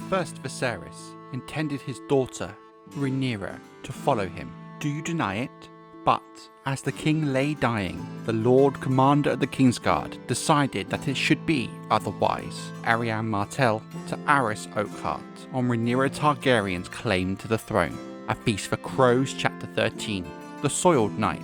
first Viserys intended his daughter, Rhaenyra, to follow him. Do you deny it? But, as the king lay dying, the Lord Commander of the Kingsguard decided that it should be otherwise. Arianne Martell to Aerys Oakhart on Rhaenyra Targaryen's claim to the throne. A Feast for Crows, Chapter 13. The Soiled Knight.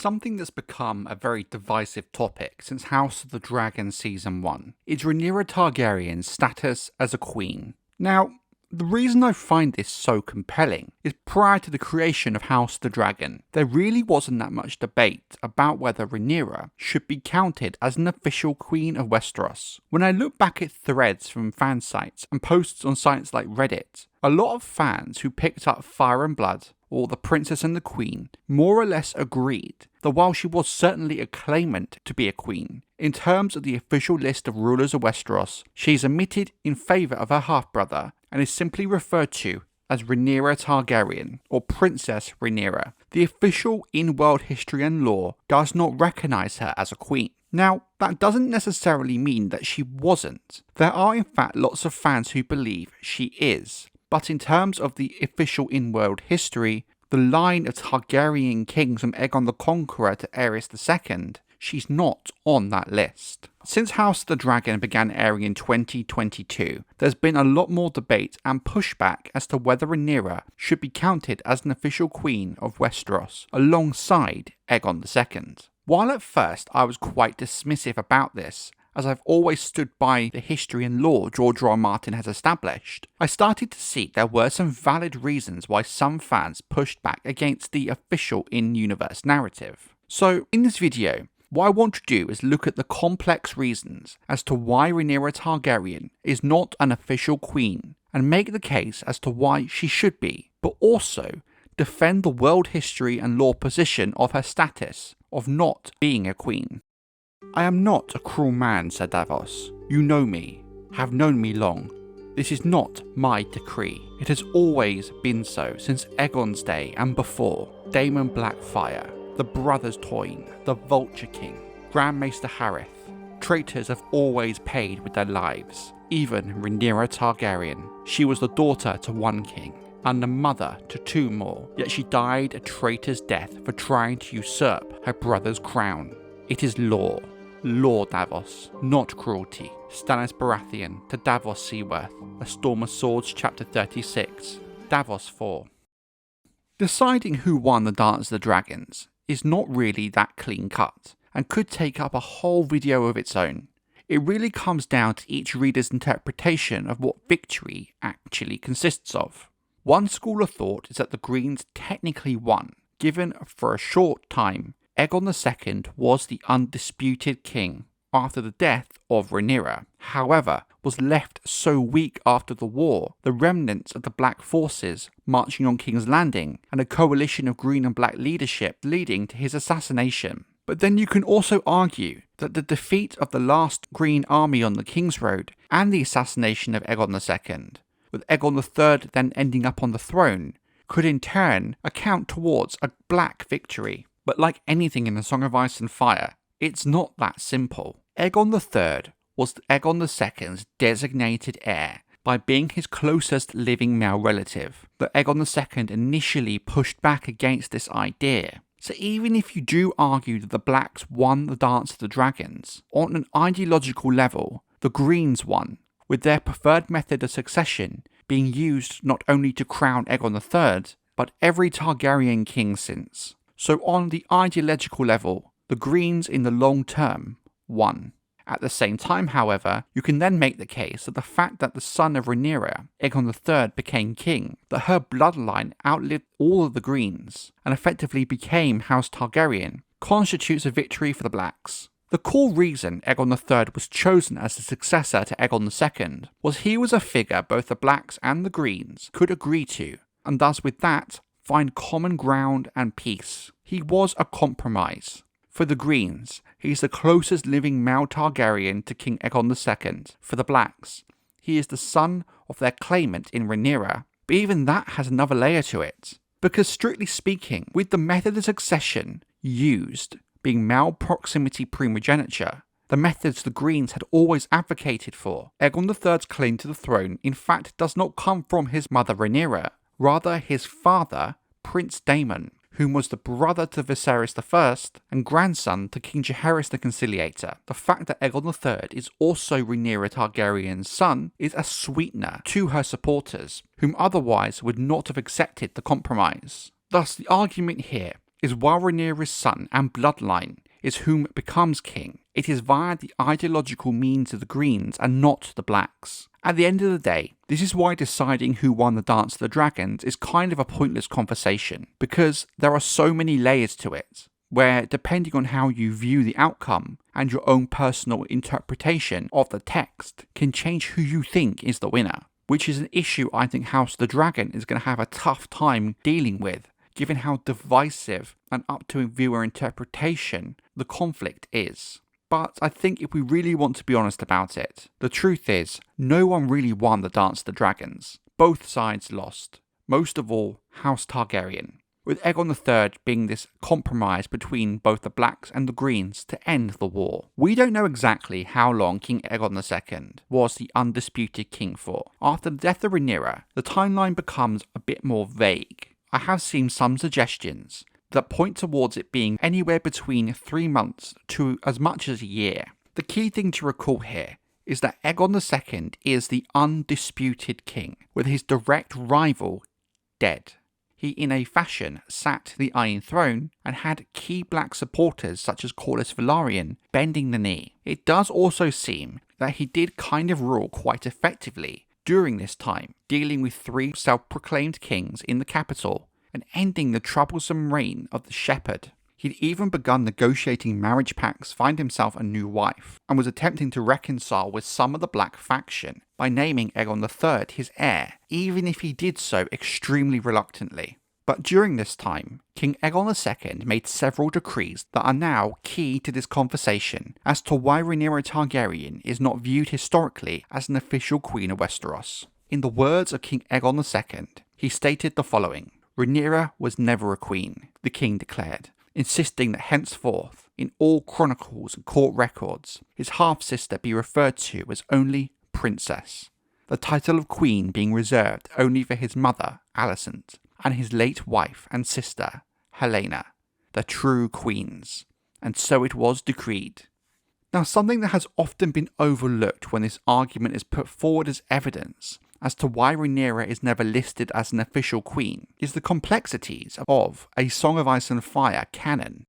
Something that's become a very divisive topic since House of the Dragon Season 1 is Rhaenyra Targaryen's status as a queen. Now, the reason I find this so compelling is prior to the creation of House of the Dragon, there really wasn't that much debate about whether Rhaenyra should be counted as an official Queen of Westeros. When I look back at threads from fan sites and posts on sites like Reddit, a lot of fans who picked up Fire and Blood or The Princess and the Queen more or less agreed that while she was certainly a claimant to be a queen, in terms of the official list of rulers of Westeros, she is omitted in favour of her half-brother and is simply referred to as Rhaenyra Targaryen or Princess Rhaenyra. The official in-world history and lore does not recognise her as a queen. Now, that doesn't necessarily mean that she wasn't. There are in fact lots of fans who believe she is. But in terms of the official in-world history, the line of Targaryen kings from Aegon the Conqueror to Aerys II, she's not on that list. Since House of the Dragon began airing in 2022, there's been a lot more debate and pushback as to whether Rhaenyra should be counted as an official queen of Westeros, alongside Aegon II. While at first I was quite dismissive about this, as I've always stood by the history and lore George R. R. Martin has established, I started to see there were some valid reasons why some fans pushed back against the official in-universe narrative. So, in this video, what I want to do is look at the complex reasons as to why Rhaenyra Targaryen is not an official queen, and make the case as to why she should be, but also defend the world history and lore position of her status of not being a queen. I am not a cruel man, said Davos. You know me, have known me long. This is not my decree. It has always been so since Aegon's day and before. Daemon Blackfire, the Brothers Toyne, the Vulture King, Grand Maester Harith. Traitors have always paid with their lives. Even Rhaenyra Targaryen. She was the daughter to one king and the mother to two more, yet she died a traitor's death for trying to usurp her brother's crown. It is law. Law, Davos, not cruelty. Stannis Baratheon to Davos Seaworth. A Storm of Swords, Chapter 36. Davos 4. Deciding who won the Dance of the Dragons is not really that clean cut, and could take up a whole video of its own. It really comes down to each reader's interpretation of what victory actually consists of. One school of thought is that the Greens technically won, given for a short time Aegon II was the undisputed king after the death of Rhaenyra, however, was left so weak after the war, the remnants of the Black forces marching on King's Landing and a coalition of Green and Black leadership leading to his assassination. But then you can also argue that the defeat of the last Green army on the King's Road and the assassination of Aegon II, with Aegon III then ending up on the throne, could in turn account towards a Black victory. But like anything in A Song of Ice and Fire, it's not that simple. Aegon III was Aegon II's designated heir by being his closest living male relative, but Aegon II initially pushed back against this idea. So even if you do argue that the Blacks won the Dance of the Dragons, on an ideological level, the Greens won, with their preferred method of succession being used not only to crown Aegon III, but every Targaryen king since. So on the ideological level, the Greens in the long term won. At the same time, however, you can then make the case that the fact that the son of Rhaenyra, Aegon III, became king, that her bloodline outlived all of the Greens, and effectively became House Targaryen, constitutes a victory for the Blacks. The core reason Aegon III was chosen as the successor to Aegon II was he was a figure both the Blacks and the Greens could agree to, and thus with that, find common ground and peace. He was a compromise. For the Greens, he is the closest living male Targaryen to King Aegon II. For the Blacks, he is the son of their claimant in Rhaenyra. But even that has another layer to it. Because strictly speaking, with the method of succession, used, being male proximity primogeniture, the methods the Greens had always advocated for. Aegon III's claim to the throne in fact does not come from his mother Rhaenyra, rather his father, Prince Daemon, whom was the brother to Viserys I and grandson to King Jaehaerys the Conciliator. The fact that Aegon III is also Rhaenyra Targaryen's son is a sweetener to her supporters, whom otherwise would not have accepted the compromise. Thus, the argument here is while Rhaenyra's son and bloodline is whom becomes king, it is via the ideological means of the Greens and not the Blacks. At the end of the day, this is why deciding who won the Dance of the Dragons is kind of a pointless conversation, because there are so many layers to it, where depending on how you view the outcome and your own personal interpretation of the text can change who you think is the winner, which is an issue I think House of the Dragon is going to have a tough time dealing with, given how divisive and up to viewer interpretation the conflict is. But I think if we really want to be honest about it, the truth is, no one really won the Dance of the Dragons. Both sides lost. Most of all, House Targaryen, with Aegon III being this compromise between both the Blacks and the Greens to end the war. We don't know exactly how long King Aegon II was the undisputed king for. After the death of Rhaenyra, the timeline becomes a bit more vague. I have seen some suggestions that point towards it being anywhere between 3 months to as much as a year. The key thing to recall here is that Aegon II is the undisputed king, with his direct rival dead. He in a fashion sat the Iron Throne and had key black supporters such as Corlys Velaryon bending the knee. It does also seem that he did kind of rule quite effectively during this time, dealing with 3 self-proclaimed kings in the capital and ending the troublesome reign of the Shepherd. He'd even begun negotiating marriage pacts, find himself a new wife, and was attempting to reconcile with some of the Black faction by naming Aegon III his heir, even if he did so extremely reluctantly. But during this time, King Aegon II made several decrees that are now key to this conversation as to why Rhaenyra Targaryen is not viewed historically as an official Queen of Westeros. In the words of King Aegon II, he stated the following: "Rhaenyra was never a queen," the king declared, insisting that henceforth, in all chronicles and court records, his half-sister be referred to as only Princess, the title of queen being reserved only for his mother, Alicent, and his late wife and sister, Helaena, the true queens, and so it was decreed. Now, something that has often been overlooked when this argument is put forward as evidence as to why Rhaenyra is never listed as an official queen is the complexities of A Song of Ice and Fire canon.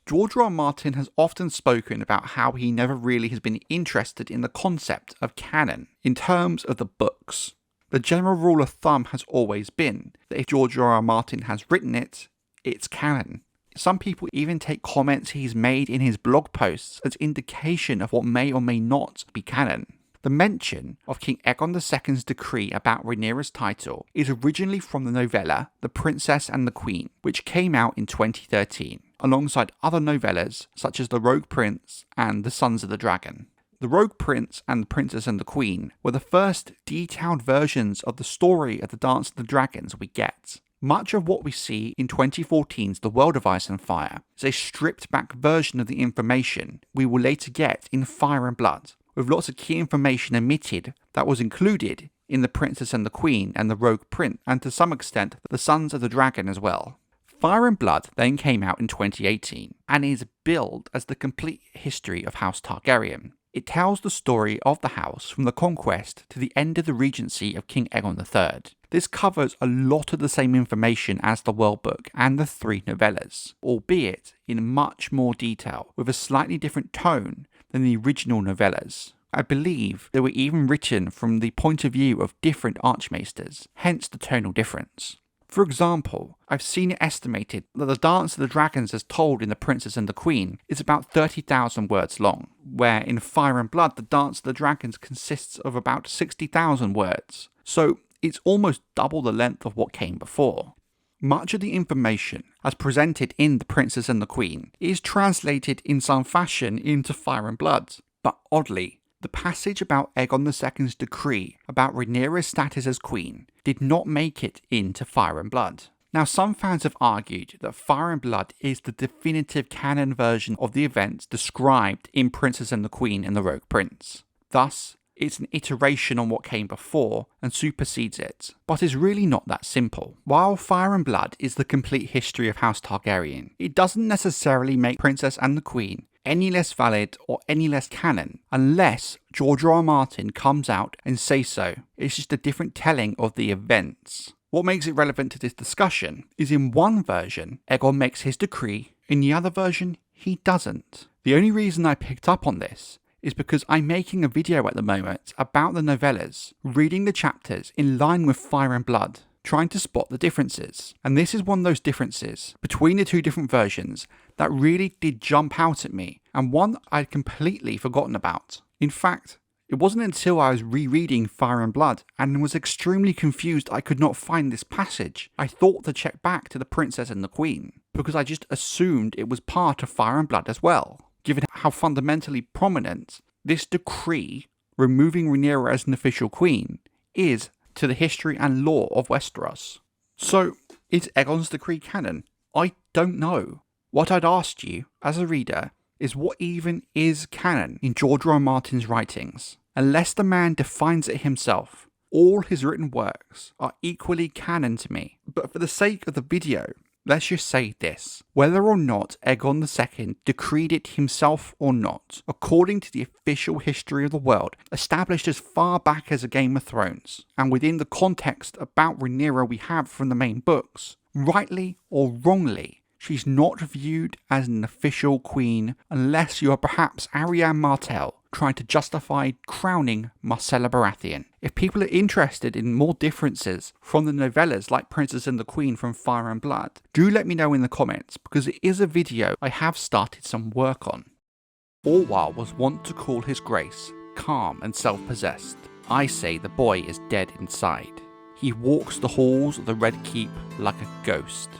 George R. R. Martin has often spoken about how he never really has been interested in the concept of canon in terms of the books. The general rule of thumb has always been that if George R. R. Martin has written it, it's canon. Some people even take comments he's made in his blog posts as indication of what may or may not be canon. The mention of King Aegon II's decree about Rhaenyra's title is originally from the novella The Princess and the Queen, which came out in 2013, alongside other novellas such as The Rogue Prince and The Sons of the Dragon. The Rogue Prince and The Princess and the Queen were the first detailed versions of the story of the Dance of the Dragons we get. Much of what we see in 2014's The World of Ice and Fire is a stripped-back version of the information we will later get in Fire and Blood, with lots of key information omitted that was included in The Princess and the Queen and The Rogue Prince, and to some extent The Sons of the Dragon as well. Fire and Blood then came out in 2018 and is billed as the complete history of House Targaryen. It tells the story of the house from the conquest to the end of the regency of King Aegon III. This covers a lot of the same information as the World Book and the 3 novellas, albeit in much more detail, with a slightly different tone than the original novellas. I believe they were even written from the point of view of different archmaesters, hence the tonal difference. For example, I've seen it estimated that the Dance of the Dragons as told in The Princess and the Queen is about 30,000 words long, where in Fire and Blood the Dance of the Dragons consists of about 60,000 words, so it's almost double the length of what came before. Much of the information as presented in The Princess and the Queen is translated in some fashion into Fire and Blood, but oddly, the passage about Aegon II's decree about Rhaenyra's status as queen did not make it into Fire and Blood. Now, some fans have argued that Fire and Blood is the definitive canon version of the events described in Princess and the Queen and the Rogue Prince. Thus, it's an iteration on what came before and supersedes it, but is really not that simple. While Fire and Blood is the complete history of House Targaryen, it doesn't necessarily make Princess and the Queen any less valid or any less canon, unless George R. R. Martin comes out and says so. It's just a different telling of the events. What makes it relevant to this discussion is in one version, Aegon makes his decree, in the other version, he doesn't. The only reason I picked up on this is because I'm making a video at the moment about the novellas, reading the chapters in line with Fire and Blood, trying to spot the differences. And this is one of those differences between the two different versions that really did jump out at me, and one I'd completely forgotten about. In fact, it wasn't until I was rereading Fire and Blood and was extremely confused I could not find this passage. I thought to check back to the Princess and the Queen, because I just assumed it was part of Fire and Blood as well, given how fundamentally prominent this decree removing Rhaenyra as an official queen is to the history and lore of Westeros. So, is Aegon's decree canon? I don't know. What I'd asked you, as a reader, is what even is canon in George R. R. Martin's writings? Unless the man defines it himself, all his written works are equally canon to me. But for the sake of the video, let's just say this. Whether or not Aegon II decreed it himself or not, according to the official history of the world, established as far back as a Game of Thrones, and within the context about Rhaenyra we have from the main books, rightly or wrongly, she's not viewed as an official queen unless you are perhaps Arianne Martell trying to justify crowning Myrcella Baratheon. If people are interested in more differences from the novellas like Princess and the Queen from Fire and Blood, do let me know in the comments, because it is a video I have started some work on. Orwell was wont to call his grace calm and self-possessed. I say the boy is dead inside. He walks the halls of the Red Keep like a ghost.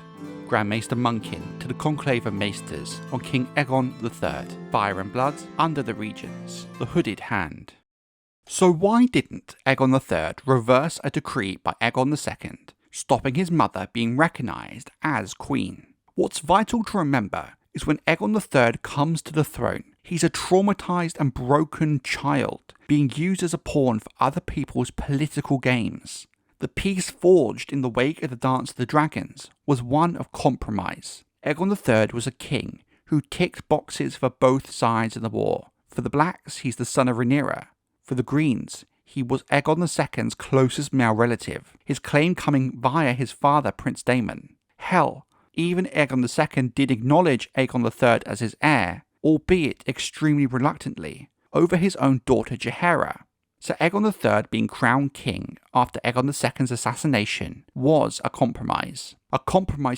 Grand Maester Munkin to the Conclave of Maesters on King Aegon III, Fire and Blood, under the Regents, the Hooded Hand. So why didn't Aegon III reverse a decree by Aegon II, stopping his mother being recognised as queen? What's vital to remember is when Aegon III comes to the throne, he's a traumatised and broken child, being used as a pawn for other people's political games. The peace forged in the wake of the Dance of the Dragons was one of compromise. Aegon III was a king who ticked boxes for both sides of the war. For the Blacks, he's the son of Rhaenyra. For the Greens, he was Aegon II's closest male relative, his claim coming via his father Prince Daemon. Hell, even Aegon II did acknowledge Aegon III as his heir, albeit extremely reluctantly, over his own daughter Jaehaera. So Aegon III being crowned king after Aegon II's assassination was a compromise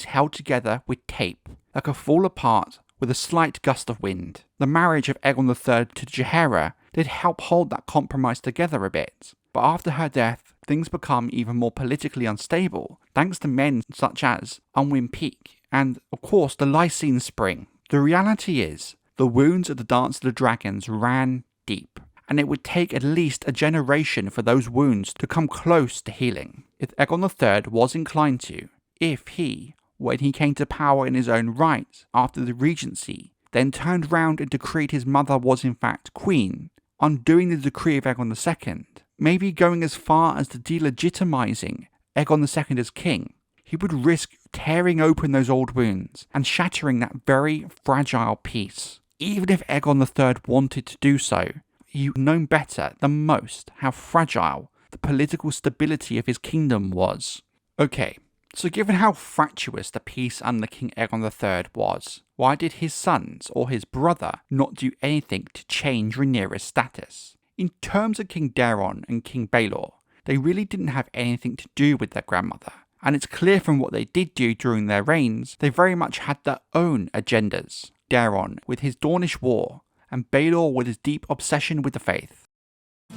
held together with tape that could fall apart with a slight gust of wind. The marriage of Aegon III to Jaehaera did help hold that compromise together a bit, but after her death, things become even more politically unstable, thanks to men such as Unwin Peake and, of course, the Lysene Spring. The reality is, the wounds of the Dance of the Dragons ran deep, and it would take at least a generation for those wounds to come close to healing. If Aegon III was inclined to, if he, when he came to power in his own right after the regency, then turned round and decreed his mother was in fact queen, undoing the decree of Aegon II, maybe going as far as to delegitimizing Aegon II as king, he would risk tearing open those old wounds and shattering that very fragile peace. Even if Aegon III wanted to do so, you've known better than most how fragile the political stability of his kingdom was. Okay, so given how fractious the peace under King Aegon III was, why did his sons or his brother not do anything to change Rhaenyra's status? In terms of King Daeron and King Balor, they really didn't have anything to do with their grandmother, and it's clear from what they did do during their reigns, they very much had their own agendas. Daeron with his Dornish war, and Balor with his deep obsession with the faith.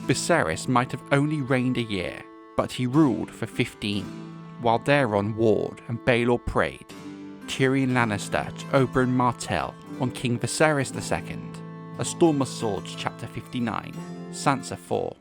Viserys might have only reigned a year, but he ruled for 15, while Daeron warred and Balor prayed. Tyrion Lannister to Oberyn Martell on King Viserys II, A Storm of Swords chapter 59, Sansa 4.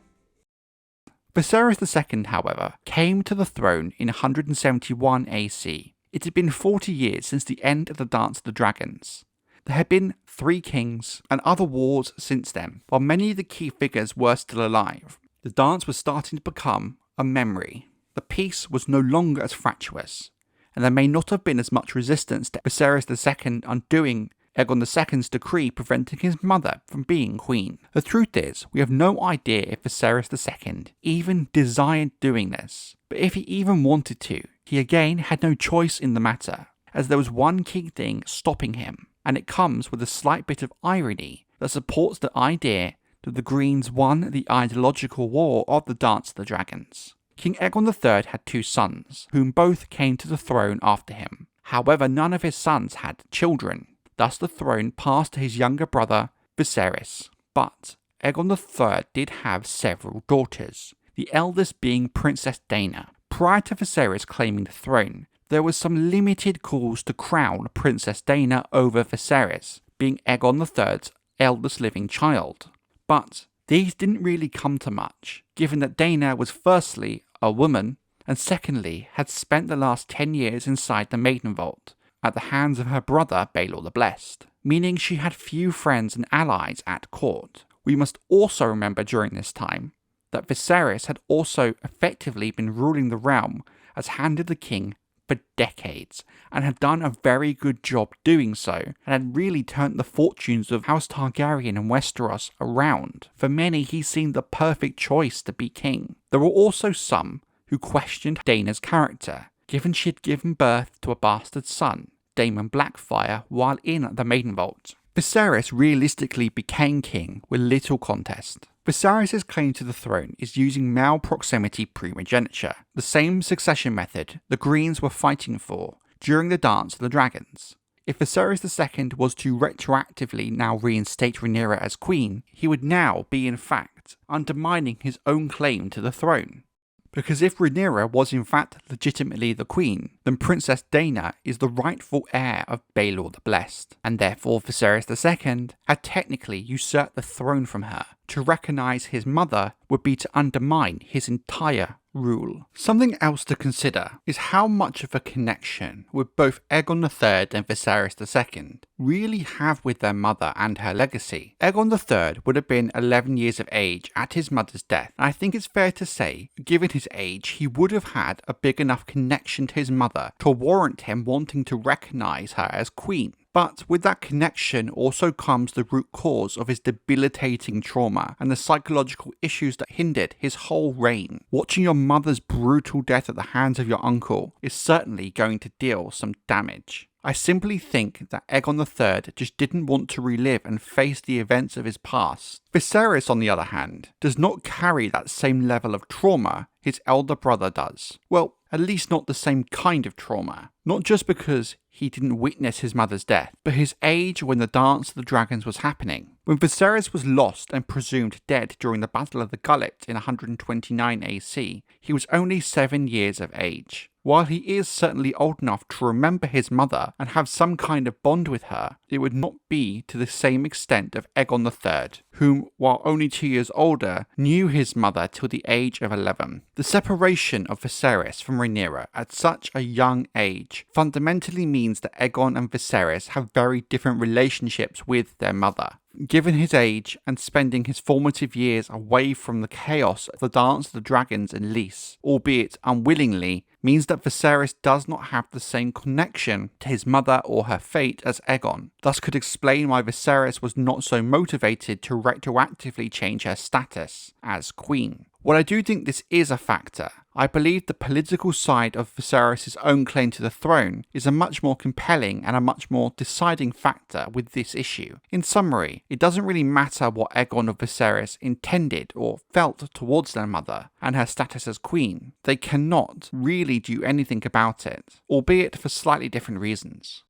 Viserys II, however, came to the throne in 171 AC, It had been 40 years since the end of the Dance of the Dragons. There had been 3 kings and other wars since then, while many of the key figures were still alive. The dance was starting to become a memory. The peace was no longer as fractious, and there may not have been as much resistance to Viserys II undoing Aegon II's decree preventing his mother from being queen. The truth is, we have no idea if Viserys II even desired doing this, but if he even wanted to, he again had no choice in the matter, as there was one key thing stopping him, and it comes with a slight bit of irony that supports the idea that the Greens won the ideological war of the Dance of the Dragons. King Aegon III had 2 sons, whom both came to the throne after him. However, none of his sons had children, thus the throne passed to his younger brother, Viserys. But Aegon III did have several daughters, the eldest being Princess Daenerys. Prior to Viserys claiming the throne, there was some limited calls to crown Princess Daenerys over Viserys, being Aegon III's eldest living child. But these didn't really come to much, given that Daenerys was firstly a woman, and secondly had spent the last 10 years inside the Maiden Vault, at the hands of her brother Balon the Blessed, meaning she had few friends and allies at court. We must also remember during this time that Viserys had also effectively been ruling the realm as Hand of the King for decades, and had done a very good job doing so, and had really turned the fortunes of House Targaryen and Westeros around. For many, he seemed the perfect choice to be king. There were also some who questioned Daenerys' character, given she had given birth to a bastard son, Daemon Blackfyre, while in the Maiden Vault. Viserys realistically became king with little contest. Viserys' claim to the throne is using male proximity primogeniture, the same succession method the Greens were fighting for during the Dance of the Dragons. If Viserys II was to retroactively now reinstate Rhaenyra as queen, he would now be in fact undermining his own claim to the throne. Because if Rhaenyra was in fact legitimately the queen, then Princess Daenerys is the rightful heir of Balon the Blessed, and therefore Viserys II had technically usurped the throne from her. To recognise his mother would be to undermine his entire rule. Something else to consider is how much of a connection would both Aegon III and Viserys II really have with their mother and her legacy. Aegon III would have been 11 years of age at his mother's death, and I think it's fair to say, given his age, he would have had a big enough connection to his mother to warrant him wanting to recognise her as queen. But with that connection also comes the root cause of his debilitating trauma and the psychological issues that hindered his whole reign. Watching your mother's brutal death at the hands of your uncle is certainly going to deal some damage. I simply think that Aegon III just didn't want to relive and face the events of his past. Viserys, on the other hand, does not carry that same level of trauma his elder brother does. Well, at least not the same kind of trauma. Not just because he didn't witness his mother's death, but his age when the Dance of the Dragons was happening. When Viserys was lost and presumed dead during the Battle of the Gullet in 129 AC, he was only 7 years of age. While he is certainly old enough to remember his mother and have some kind of bond with her, it would not be to the same extent of Aegon III, whom, while only 2 years older, knew his mother till the age of 11. The separation of Viserys from Rhaenyra at such a young age fundamentally means that Aegon and Viserys have very different relationships with their mother. Given his age and spending his formative years away from the chaos of the Dance of the Dragons in Lys, albeit unwillingly, means that Viserys does not have the same connection to his mother or her fate as Aegon. Thus could explain why Viserys was not so motivated to retroactively change her status as queen. While I do think this is a factor, I believe the political side of Viserys' own claim to the throne is a much more compelling and a much more deciding factor with this issue. In summary, it doesn't really matter what Aegon or Viserys intended or felt towards their mother and her status as queen. They cannot really do anything about it, albeit for slightly different reasons.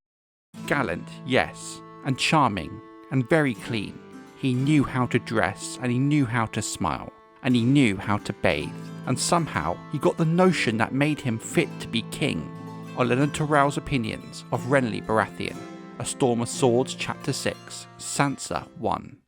Gallant, yes, and charming, and very clean. He knew how to dress and he knew how to smile. And he knew how to bathe, and somehow he got the notion that made him fit to be king. Olenna Tyrell's opinions of Renly Baratheon, A Storm of Swords Chapter 6, Sansa 1.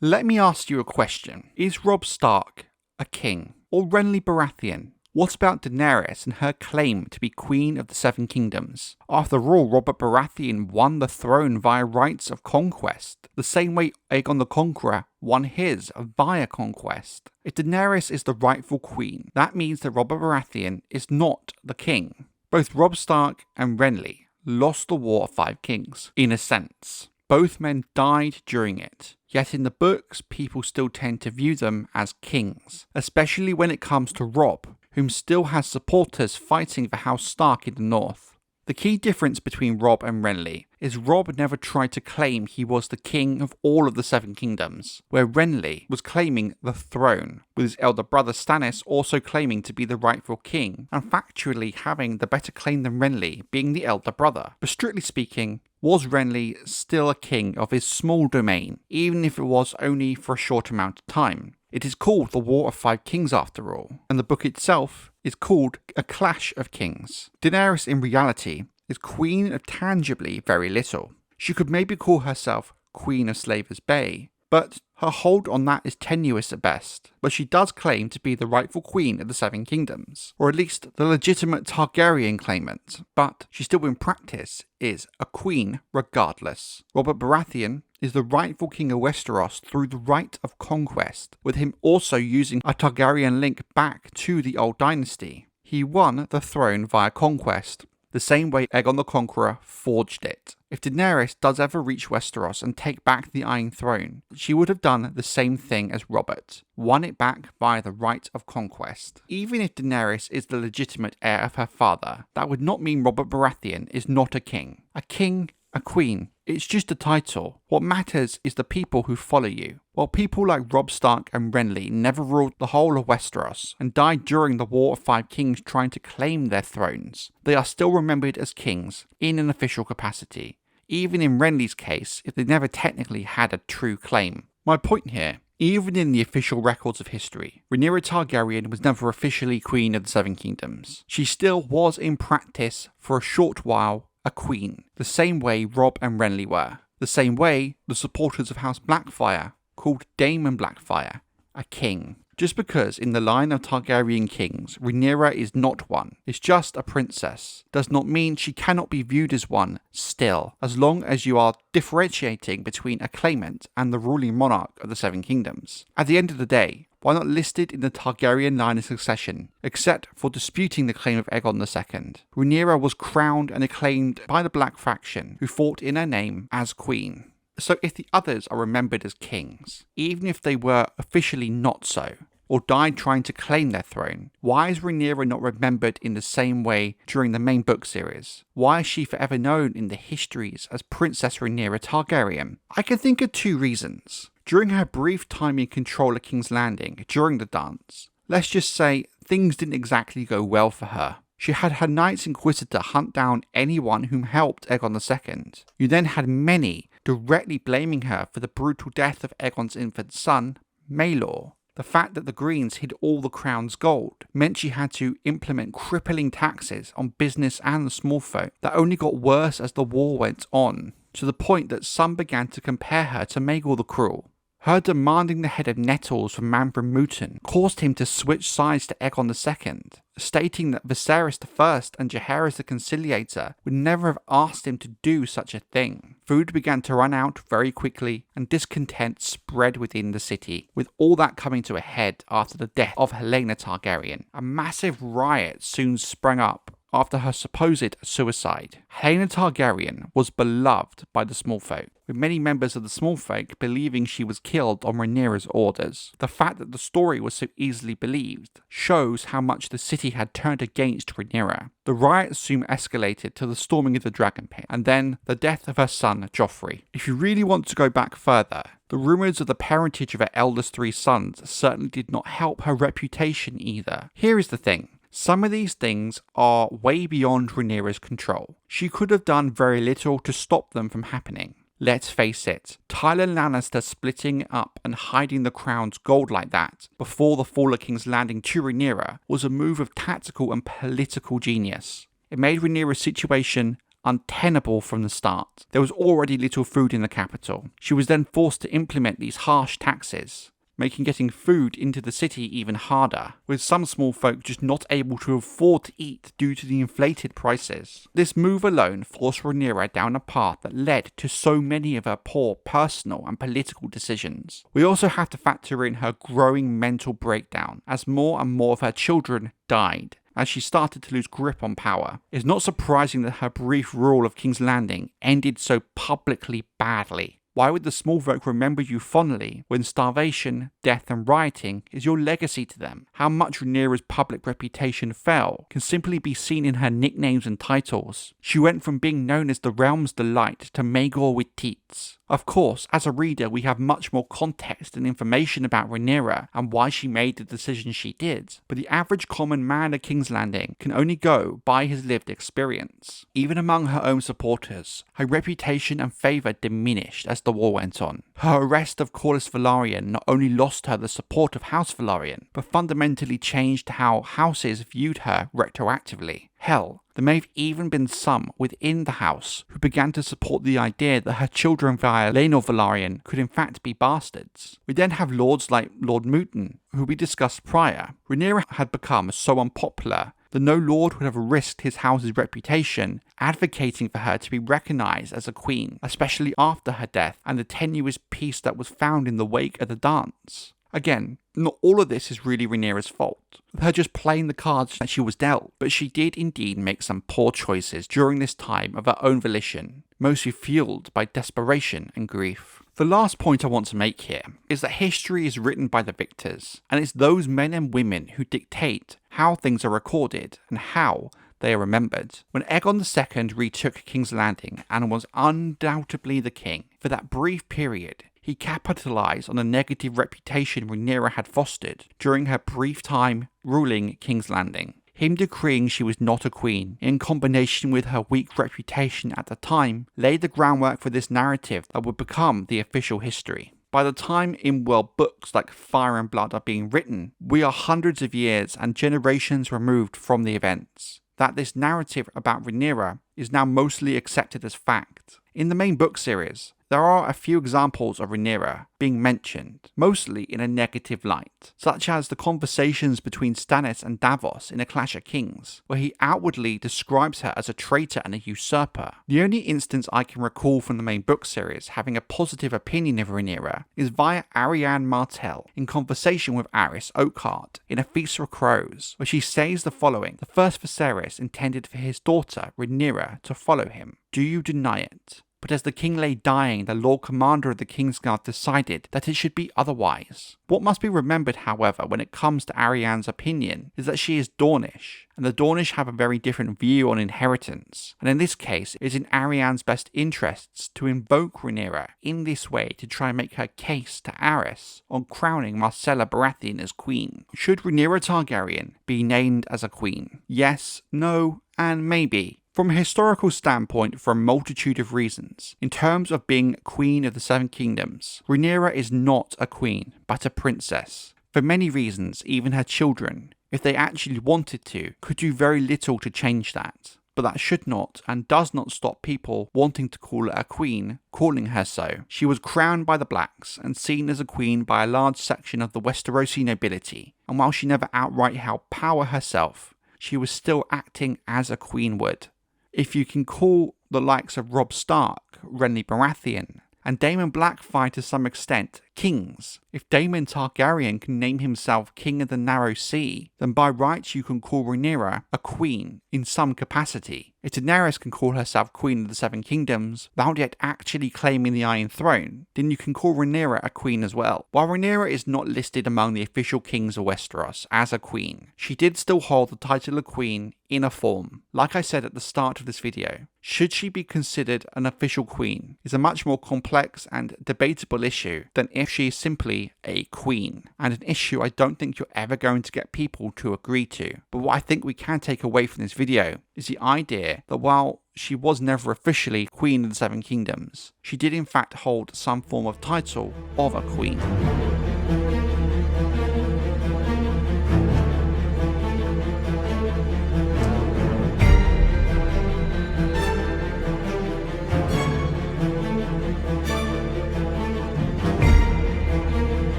Let me ask you a question. Is Robb Stark a king, or Renly Baratheon? What about Daenerys and her claim to be Queen of the Seven Kingdoms? After all, Robert Baratheon won the throne via rights of conquest, the same way Aegon the Conqueror won his via conquest. If Daenerys is the rightful queen, that means that Robert Baratheon is not the king. Both Robb Stark and Renly lost the War of Five Kings, in a sense. Both men died during it, yet in the books people still tend to view them as kings, especially when it comes to Robb, whom still has supporters fighting for House Stark in the north. The key difference between Robb and Renly is Robb never tried to claim he was the king of all of the Seven Kingdoms, where Renly was claiming the throne, with his elder brother Stannis also claiming to be the rightful king, and factually having the better claim than Renly, being the elder brother. But strictly speaking, was Renly still a king of his small domain, even if it was only for a short amount of time? It is called the War of Five Kings after all, and the book itself is called A Clash of Kings. Daenerys in reality is queen of tangibly very little. She could maybe call herself Queen of Slaver's Bay, but her hold on that is tenuous at best. But she does claim to be the rightful queen of the Seven Kingdoms, or at least the legitimate Targaryen claimant, but she still in practice is a queen regardless. Robert Baratheon is the rightful king of Westeros through the right of conquest, with him also using a Targaryen link back to the old dynasty. He won the throne via conquest, the same way Aegon the Conqueror forged it. If Daenerys does ever reach Westeros and take back the Iron Throne, she would have done the same thing as Robert, won it back via the right of conquest. Even if Daenerys is the legitimate heir of her father, that would not mean Robert Baratheon is not a king. A king, a queen, it's just a title. What matters is the people who follow you. While people like Robb Stark and Renly never ruled the whole of Westeros and died during the War of Five Kings trying to claim their thrones, they are still remembered as kings in an official capacity, even in Renly's case if they never technically had a true claim. My point here, even in the official records of history, Rhaenyra Targaryen was never officially Queen of the Seven Kingdoms. She still was in practice for a short while a queen, the same way Robb and Renly were, the same way the supporters of House Blackfyre called Daemon Blackfyre a king. Just because in the line of Targaryen kings, Rhaenyra is not one, is just a princess, does not mean she cannot be viewed as one still, as long as you are differentiating between a claimant and the ruling monarch of the Seven Kingdoms. At the end of the day, while not listed in the Targaryen line of succession, except for disputing the claim of Aegon II, Rhaenyra was crowned and acclaimed by the Black faction, who fought in her name as queen. So if the others are remembered as kings, even if they were officially not so, or died trying to claim their throne, why is Rhaenyra not remembered in the same way during the main book series? Why is she forever known in the histories as Princess Rhaenyra Targaryen? I can think of two reasons. During her brief time in control of King's Landing, during the dance, let's just say things didn't exactly go well for her. She had her Knights Inquisitor hunt down anyone whom helped Aegon II. You then had many directly blaming her for the brutal death of Aegon's infant son, Maelor. The fact that the Greens hid all the crown's gold meant she had to implement crippling taxes on business and the small folk that only got worse as the war went on, to the point that some began to compare her to Maegor the Cruel. Her demanding the head of Nettles from Manfred Mooten caused him to switch sides to Aegon II, stating that Viserys I and Jaehaerys the Conciliator would never have asked him to do such a thing. Food began to run out very quickly, and discontent spread within the city, with all that coming to a head after the death of Rhaenyra Targaryen. A massive riot soon sprang up after her supposed suicide. Rhaenyra Targaryen was beloved by the Smallfolk, with many members of the Smallfolk believing she was killed on Rhaenyra's orders. The fact that the story was so easily believed shows how much the city had turned against Rhaenyra. The riot soon escalated to the storming of the Dragon Pit, and then the death of her son Joffrey. If you really want to go back further, the rumours of the parentage of her eldest three sons certainly did not help her reputation either. Here is the thing. Some of these things are way beyond Rhaenyra's control. She could have done very little to stop them from happening. Let's face it, Tywin Lannister splitting up and hiding the crown's gold like that before the fall of King's Landing to Rhaenyra was a move of tactical and political genius. It made Rhaenyra's situation untenable from the start. There was already little food in the capital. She was then forced to implement these harsh taxes. making getting food into the city even harder, with some small folk just not able to afford to eat due to the inflated prices. This move alone forced Rhaenyra down a path that led to so many of her poor personal and political decisions. We also have to factor in her growing mental breakdown as more and more of her children died, as she started to lose grip on power. It's not surprising that her brief rule of King's Landing ended so publicly badly. Why would the small folk remember you fondly when starvation, death and rioting is your legacy to them? How much Rhaenyra's public reputation fell can simply be seen in her nicknames and titles. She went from being known as the Realm's Delight to Maegor with Teats. Of course, as a reader we have much more context and information about Rhaenyra and why she made the decisions she did, but the average common man at King's Landing can only go by his lived experience. Even among her own supporters, her reputation and favour diminished as the war went on. Her arrest of Corlys Velaryon not only lost her the support of House Velaryon, but fundamentally changed how houses viewed her retroactively. Hell, there may have even been some within the house who began to support the idea that her children via Laenor Velaryon could in fact be bastards. We then have lords like Lord Moonton, who we discussed prior. Rhaenyra had become so unpopular that no lord would have risked his house's reputation advocating for her to be recognised as a queen, especially after her death and the tenuous peace that was found in the wake of the dance. Again, not all of this is really Rhaenyra's fault, with her just playing the cards that she was dealt, but she did indeed make some poor choices during this time of her own volition, mostly fueled by desperation and grief. The last point I want to make here is that history is written by the victors, and it's those men and women who dictate how things are recorded and how they are remembered. When Aegon II retook King's Landing and was undoubtedly the king, for that brief period, he capitalised on the negative reputation Rhaenyra had fostered during her brief time ruling King's Landing. Him decreeing she was not a queen, in combination with her weak reputation at the time, laid the groundwork for this narrative that would become the official history. By the time in-world books like Fire and Blood are being written, we are hundreds of years and generations removed from the events. That this narrative about Rhaenyra is now mostly accepted as fact. In the main book series, there are a few examples of Rhaenyra being mentioned, mostly in a negative light, such as the conversations between Stannis and Davos in A Clash of Kings, where he outwardly describes her as a traitor and a usurper. The only instance I can recall from the main book series having a positive opinion of Rhaenyra is via Arianne Martell in conversation with Aerys Oakhart in A Feast for Crows, where she says the following: "The first Viserys intended for his daughter Rhaenyra to follow him. Do you deny it? But as the king lay dying, the Lord Commander of the Kingsguard decided that it should be otherwise." What must be remembered, however, when it comes to Arianne's opinion, is that she is Dornish, and the Dornish have a very different view on inheritance, and in this case, it is in Arianne's best interests to invoke Rhaenyra in this way to try and make her case to Aerys on crowning Myrcella Baratheon as queen. Should Rhaenyra Targaryen be named as a queen? Yes, no, and maybe. From a historical standpoint, for a multitude of reasons, in terms of being Queen of the Seven Kingdoms, Rhaenyra is not a queen, but a princess. For many reasons, even her children, if they actually wanted to, could do very little to change that. But that should not and does not stop people wanting to call her a queen, calling her so. She was crowned by the Blacks and seen as a queen by a large section of the Westerosi nobility, and while she never outright held power herself, she was still acting as a queen would. If you can call the likes of Robb Stark, Renly Baratheon, and Daemon Blackfyre to some extent kings, if Daemon Targaryen can name himself King of the Narrow Sea, then by rights you can call Rhaenyra a queen in some capacity. If Daenerys can call herself Queen of the Seven Kingdoms without yet actually claiming the Iron Throne, then you can call Rhaenyra a queen as well. While Rhaenyra is not listed among the official kings of Westeros as a queen, she did still hold the title of queen in a form. Like I said at the start of this video, should she be considered an official queen is a much more complex and debatable issue than if she is simply a queen, and an issue I don't think you're ever going to get people to agree to. But what I think we can take away from this video is the idea that while she was never officially Queen of the Seven Kingdoms, she did in fact hold some form of title of a queen.